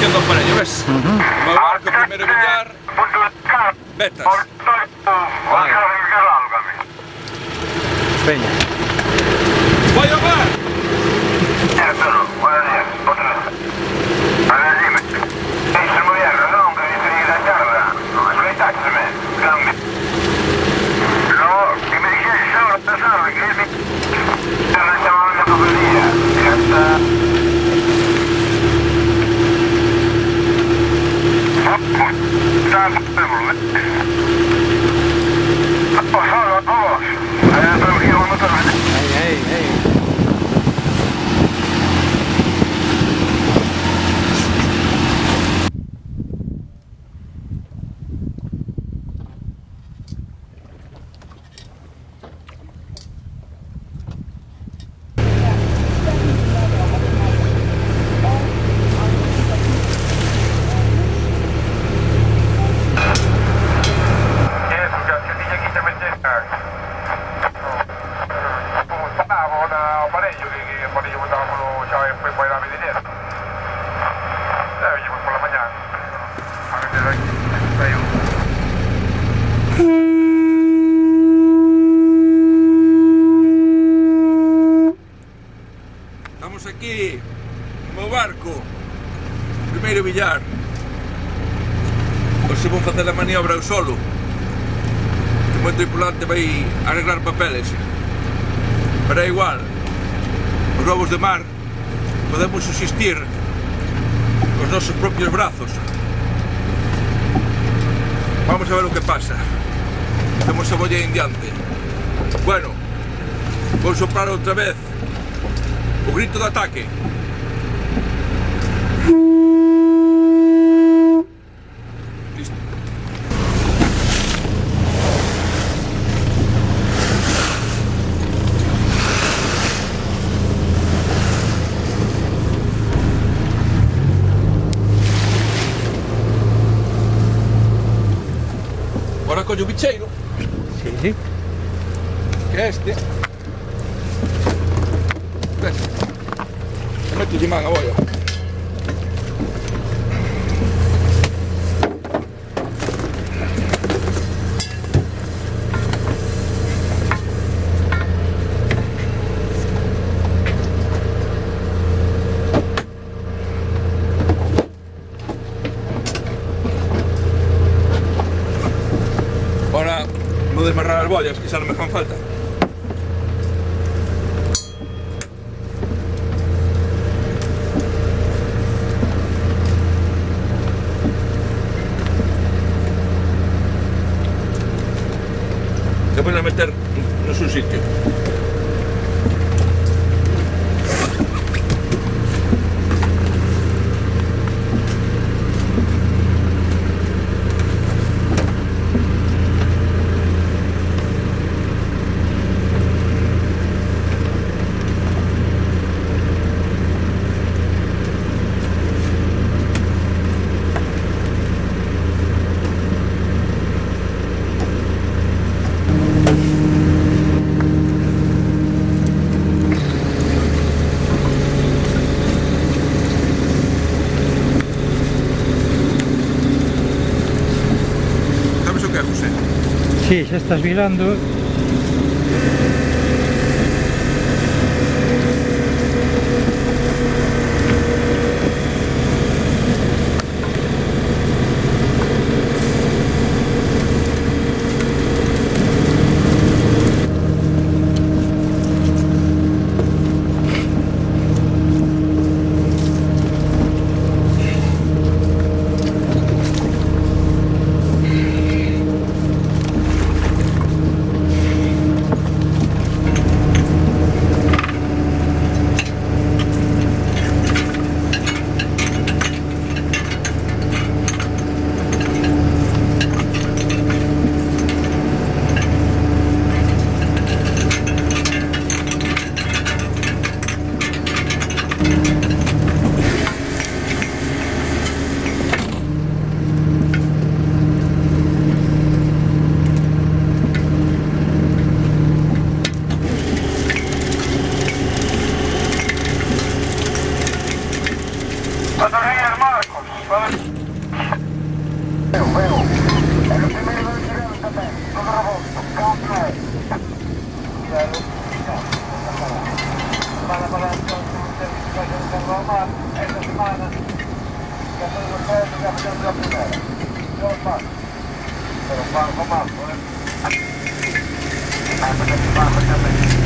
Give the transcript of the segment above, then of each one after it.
haciendo para ello, ¿ves? Meu barco, primeiro billar, vetas. Veña. Vai ao mar! Buenos días, otra vez. A ver, dime. Dice muy bien, non, que dice da tarda. Ascoltatemi, cambio. No, que me dijeron solo pasar, que es mi... Se restaban la comedia. Ya está. Solo, todos. Pero que vamos a ver. Ei. Estamos aquí, no meu barco, primeiro billar. Hoxe vou facer a maniobra eu solo. O meu tripulante vai arreglar papeles. Pero é igual, os lobos de mar podemos subsistir cos nosos propios brazos. Vamos a ver o que pasa. Temos a bolla indiante. Bueno, vou soprar outra vez o grito de ataque. Listo. Ahora collo o bicheiro, Sí. que é este. Ves? E meto de man a boia. Ahora vou desmarrar as bollas, que xa non me fan falta. Se van a meter no su sitio. Sabes o que é, José? Sí, xa estás virando. Buenos días, Marcos. Veo. En el primero del chileno también. Todo robusto. Cambio. Cuidado. Semana para entonces un servicio de normal. Esta semana. Ya soy ustedes que hacen la primera. Yo paso. Pero bajo más, ¿eh? Bajo también.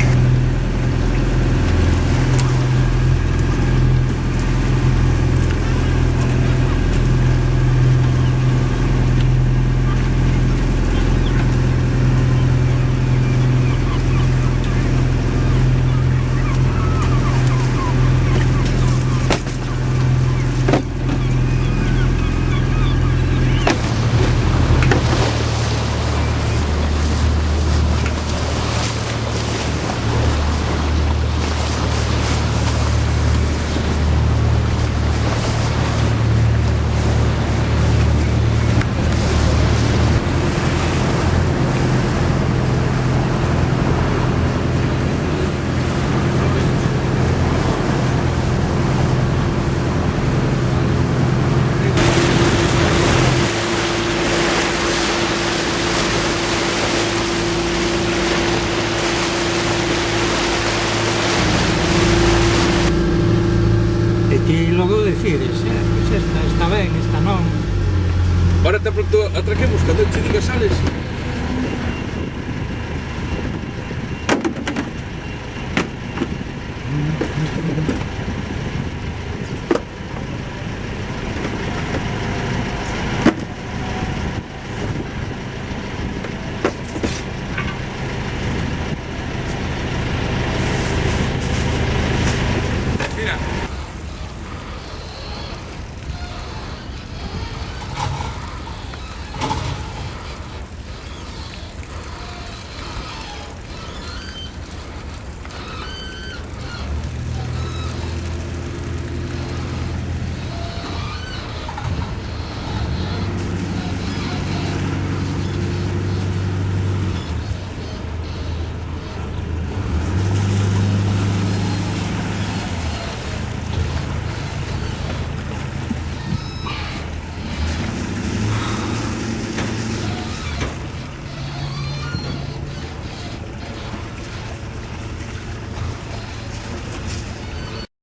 Ti logo decides, pois esta está ben, esta non. Ahora te pronto atraquemos, cando che diga sales.